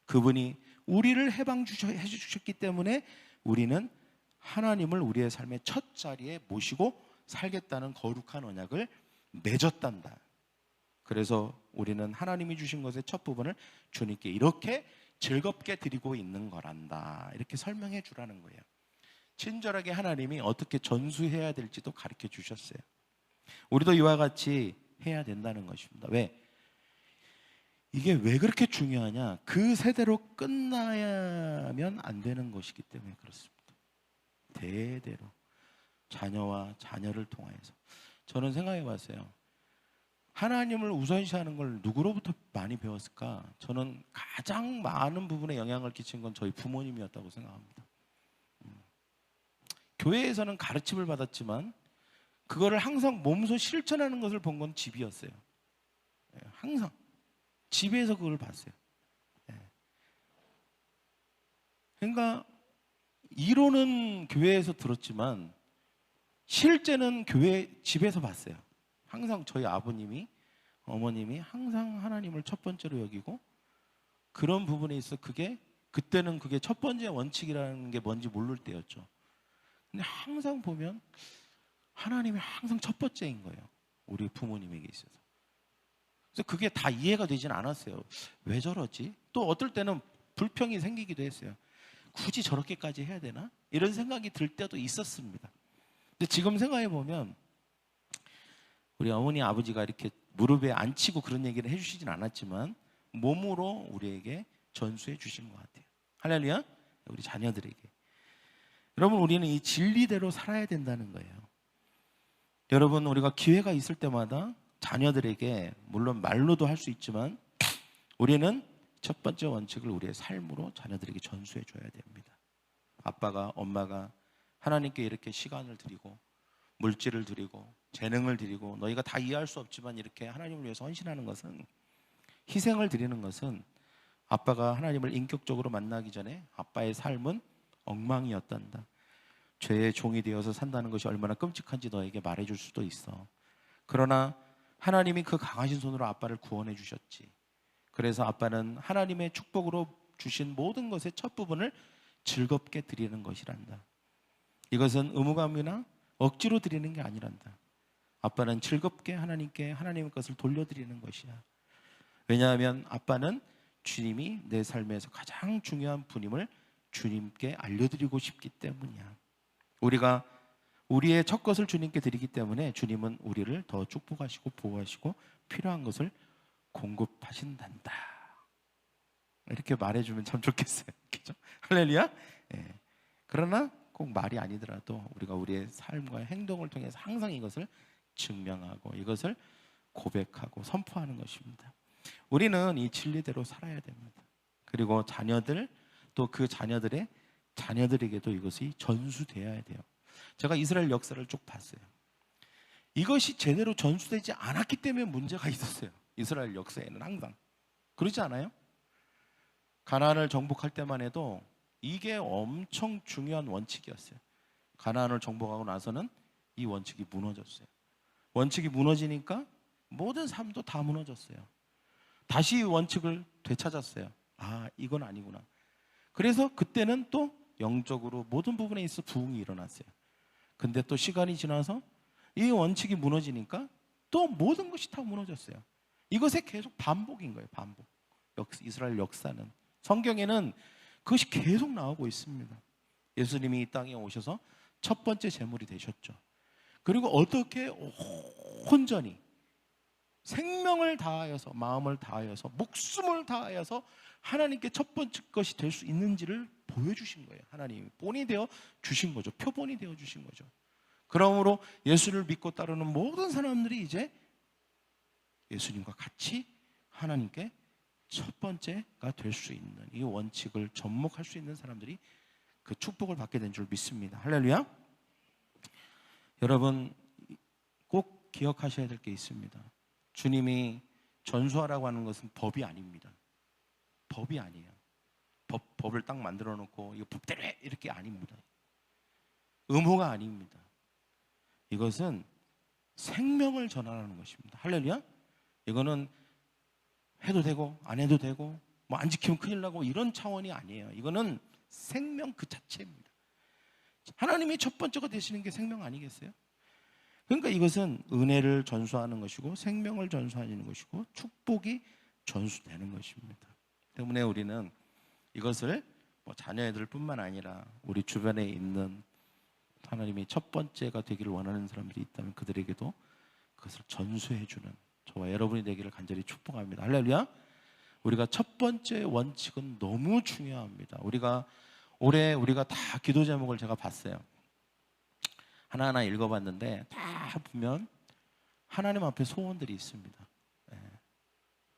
그분이 우리를 해주셨기 때문에 우리는 하나님을 우리의 삶의 첫 자리에 모시고 살겠다는 거룩한 언약을 맺었단다. 그래서 우리는 하나님이 주신 것의 첫 부분을 주님께 이렇게 즐겁게 드리고 있는 거란다. 이렇게 설명해 주라는 거예요. 친절하게 하나님이 어떻게 전수해야 될지도 가르쳐 주셨어요. 우리도 이와 같이 해야 된다는 것입니다. 왜? 이게 왜 그렇게 중요하냐? 그 세대로 끝나야면 안 되는 것이기 때문에 그렇습니다. 대대로 자녀와 자녀를 통하여서. 저는 생각해 봤어요. 하나님을 우선시하는 걸 누구로부터 많이 배웠을까? 저는 가장 많은 부분에 영향을 끼친 건 저희 부모님이었다고 생각합니다. 교회에서는 가르침을 받았지만 그거를 항상 몸소 실천하는 것을 본 건 집이었어요. 항상 집에서 그걸 봤어요. 그러니까 이론은 교회에서 들었지만 실제는 집에서 봤어요. 항상 저희 아버님이, 어머님이 항상 하나님을 첫 번째로 여기고, 그런 부분에 있어 그때는 그게 첫 번째 원칙이라는 게 뭔지 모를 때였죠. 근데 항상 보면 하나님이 항상 첫 번째인 거예요. 우리 부모님에게 있어서. 그래서 그게 다 이해가 되진 않았어요. 왜 저러지? 또 어떨 때는 불평이 생기기도 했어요. 굳이 저렇게까지 해야 되나? 이런 생각이 들 때도 있었습니다. 근데 지금 생각해 보면 우리 어머니 아버지가 이렇게 무릎에 앉히고 그런 얘기를 해주시진 않았지만 몸으로 우리에게 전수해 주신 것 같아요. 할렐루야. 우리 자녀들에게. 여러분, 우리는 이 진리대로 살아야 된다는 거예요. 여러분, 우리가 기회가 있을 때마다 자녀들에게 물론 말로도 할 수 있지만 우리는 첫 번째 원칙을 우리의 삶으로 자녀들에게 전수해 줘야 됩니다. 아빠가, 엄마가 하나님께 이렇게 시간을 드리고 물질을 드리고 재능을 드리고, 너희가 다 이해할 수 없지만 이렇게 하나님을 위해서 헌신하는 것은, 희생을 드리는 것은, 아빠가 하나님을 인격적으로 만나기 전에 아빠의 삶은 엉망이었단다. 죄의 종이 되어서 산다는 것이 얼마나 끔찍한지 너에게 말해줄 수도 있어. 그러나 하나님이 그 강하신 손으로 아빠를 구원해 주셨지. 그래서 아빠는 하나님의 축복으로 주신 모든 것의 첫 부분을 즐겁게 드리는 것이란다. 이것은 의무감이나 억지로 드리는 게 아니란다. 아빠는 즐겁게 하나님께 하나님의 것을 돌려드리는 것이야. 왜냐하면 아빠는 주님이 내 삶에서 가장 중요한 분임을 주님께 알려드리고 싶기 때문이야. 우리가 우리의 첫 것을 주님께 드리기 때문에 주님은 우리를 더 축복하시고 보호하시고 필요한 것을 공급하신단다. 이렇게 말해주면 참 좋겠어요. 그죠? 할렐루야. 예. 그러나 꼭 말이 아니더라도 우리가 우리의 삶과 행동을 통해서 항상 이것을 증명하고 이것을 고백하고 선포하는 것입니다. 우리는 이 진리대로 살아야 됩니다. 그리고 자녀들, 또 그 자녀들에게도 이것이 전수되어야 돼요. 제가 이스라엘 역사를 쭉 봤어요. 이것이 제대로 전수되지 않았기 때문에 문제가 있었어요. 이스라엘 역사에는 항상. 그렇지 않아요? 가나안을 정복할 때만 해도 이게 엄청 중요한 원칙이었어요. 가나안을 정복하고 나서는 이 원칙이 무너졌어요. 원칙이 무너지니까 모든 삶도 다 무너졌어요. 다시 이 원칙을 되찾았어요. 아, 이건 아니구나. 그래서 그때는 또 영적으로 모든 부분에 있어 부흥이 일어났어요. 근데 또 시간이 지나서 이 원칙이 무너지니까 또 모든 것이 다 무너졌어요. 이것의 계속 반복인 거예요. 반복. 이스라엘 역사는, 성경에는 그것이 계속 나오고 있습니다. 예수님이 이 땅에 오셔서 첫 번째 제물이 되셨죠. 그리고 어떻게 온전히 생명을 다하여서, 마음을 다하여서, 목숨을 다하여서 하나님께 첫 번째 것이 될 수 있는지를 보여주신 거예요. 하나님이 본이 되어 주신 거죠. 표본이 되어 주신 거죠. 그러므로 예수를 믿고 따르는 모든 사람들이 이제 예수님과 같이 하나님께 첫 번째가 될 수 있는 이 원칙을 접목할 수 있는 사람들이 그 축복을 받게 된 줄 믿습니다. 할렐루야. 여러분 꼭 기억하셔야 될 게 있습니다. 주님이 전수하라고 하는 것은 법이 아닙니다. 법이 아니에요. 법을 딱 만들어 놓고 이거 법대로 해 이렇게 아닙니다. 의무가 아닙니다. 이것은 생명을 전하라는 것입니다. 할렐루야. 이거는 해도 되고 안 해도 되고 뭐 안 지키면 큰일 나고 이런 차원이 아니에요. 이거는 생명 그 자체입니다. 하나님이 첫 번째가 되시는 게 생명 아니겠어요? 그러니까 이것은 은혜를 전수하는 것이고 생명을 전수하는 것이고 축복이 전수되는 것입니다. 때문에 우리는 이것을 뭐 자녀애들뿐만 아니라 우리 주변에 있는 하나님이 첫 번째가 되기를 원하는 사람들이 있다면 그들에게도 그것을 전수해주는 저와 여러분이 되기를 간절히 축복합니다. 할렐루야. 우리가 첫 번째 원칙은 너무 중요합니다. 올해 우리가 다 기도 제목을 제가 봤어요. 하나하나 읽어봤는데 다 보면 하나님 앞에 소원들이 있습니다.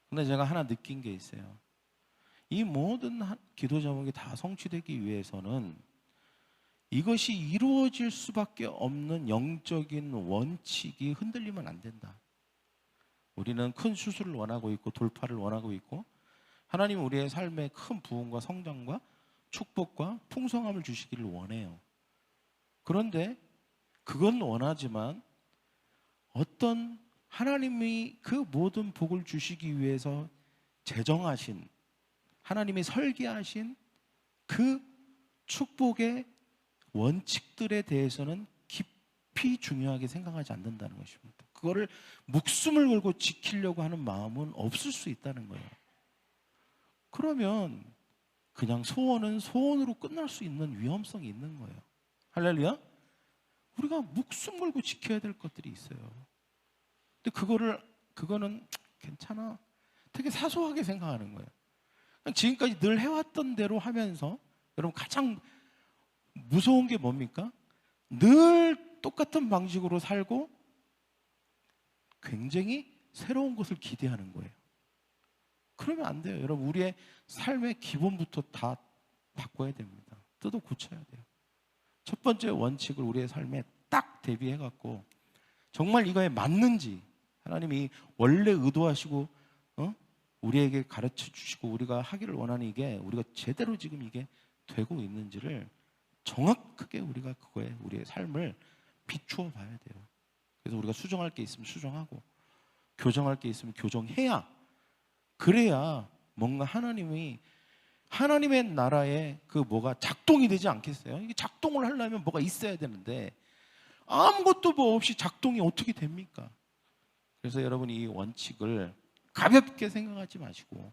근데 제가 하나 느낀 게 있어요. 이 모든 기도 제목이 다 성취되기 위해서는 이것이 이루어질 수밖에 없는 영적인 원칙이 흔들리면 안 된다. 우리는 큰 수술을 원하고 있고 돌파를 원하고 있고 하나님은 우리의 삶에 큰 부흥과 성장과 축복과 풍성함을 주시기를 원해요. 그런데 그건 원하지만 어떤 하나님이 그 모든 복을 주시기 위해서 제정하신 하나님이 설계하신 그 축복의 원칙들에 대해서는 깊이 중요하게 생각하지 않는다는 것입니다. 그거를 목숨을 걸고 지키려고 하는 마음은 없을 수 있다는 거예요. 그러면 그냥 소원은 소원으로 끝날 수 있는 위험성이 있는 거예요. 할렐루야. 우리가 목숨 걸고 지켜야 될 것들이 있어요. 근데 그거는 괜찮아. 되게 사소하게 생각하는 거예요. 지금까지 늘 해왔던 대로 하면서 여러분 가장 무서운 게 뭡니까? 늘 똑같은 방식으로 살고 굉장히 새로운 것을 기대하는 거예요. 그러면 안 돼요. 여러분 우리의 삶의 기본부터 다 바꿔야 됩니다. 뜯어 고쳐야 돼요. 첫 번째 원칙을 우리의 삶에 딱 대비해갖고 정말 이거에 맞는지 하나님이 원래 의도하시고 우리에게 가르쳐 주시고 우리가 하기를 원하는 이게 우리가 제대로 지금 이게 되고 있는지를 정확하게 우리가 그거에 우리의 삶을 비추어 봐야 돼요. 그래서 우리가 수정할 게 있으면 수정하고 교정할 게 있으면 교정해야 그래야 뭔가 하나님의 나라에 그 뭐가 작동이 되지 않겠어요? 이게 작동을 하려면 뭐가 있어야 되는데 아무것도 뭐 없이 작동이 어떻게 됩니까? 그래서 여러분이 이 원칙을 가볍게 생각하지 마시고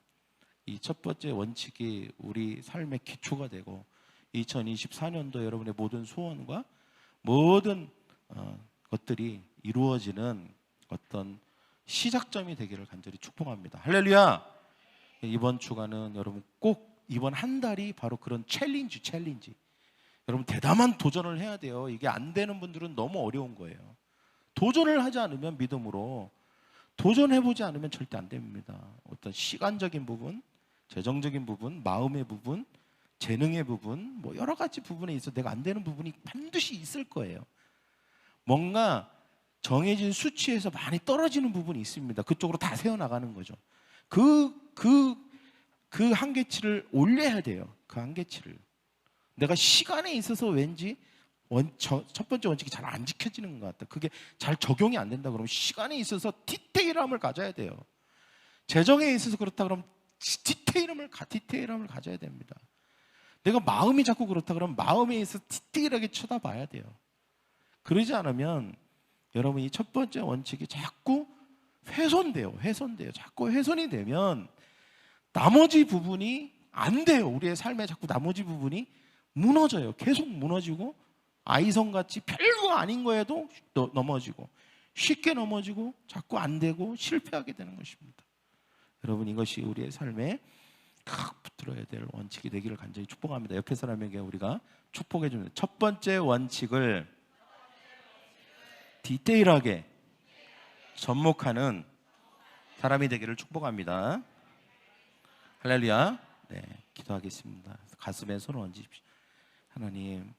이 첫 번째 원칙이 우리 삶의 기초가 되고 2024년도 여러분의 모든 소원과 모든 것들이 이루어지는 어떤 시작점이 되기를 간절히 축복합니다. 할렐루야. 이번 주간은 여러분 꼭 이번 한 달이 바로 그런 챌린지 여러분 대담한 도전을 해야 돼요. 이게 안 되는 분들은 너무 어려운 거예요. 도전을 하지 않으면 믿음으로 도전해보지 않으면 절대 안 됩니다. 어떤 시간적인 부분, 재정적인 부분, 마음의 부분, 재능의 부분, 뭐 여러 가지 부분에 있어 내가 안 되는 부분이 반드시 있을 거예요. 뭔가 정해진 수치에서 많이 떨어지는 부분이 있습니다. 그쪽으로 다 세워나가는 거죠. 그 한계치를 올려야 돼요. 그 한계치를. 내가 시간에 있어서 왠지 첫 번째 원칙이 잘 안 지켜지는 것 같다. 그게 잘 적용이 안 된다 그러면 시간에 있어서 디테일함을 가져야 돼요. 재정에 있어서 그렇다 그러면 디테일함을 가져야 됩니다. 내가 마음이 자꾸 그렇다 그러면 마음에 있어서 디테일하게 쳐다봐야 돼요. 그러지 않으면 여러분 이 첫 번째 원칙이 자꾸 훼손돼요. 자꾸 훼손이 되면 나머지 부분이 안 돼요. 우리의 삶에 자꾸 나머지 부분이 무너져요. 계속 무너지고 아이성같이 별거 아닌 거에도 넘어지고 쉽게 넘어지고 자꾸 안 되고 실패하게 되는 것입니다. 여러분 이것이 우리의 삶에 딱 붙들어야 될 원칙이 되기를 간절히 축복합니다. 옆에 사람에게 우리가 축복해 주는 첫 번째 원칙을 디테일하게 접목하는 사람이 되기를 축복합니다. 할렐루야. 네, 기도하겠습니다. 가슴에 손을 얹으십시오. 하나님,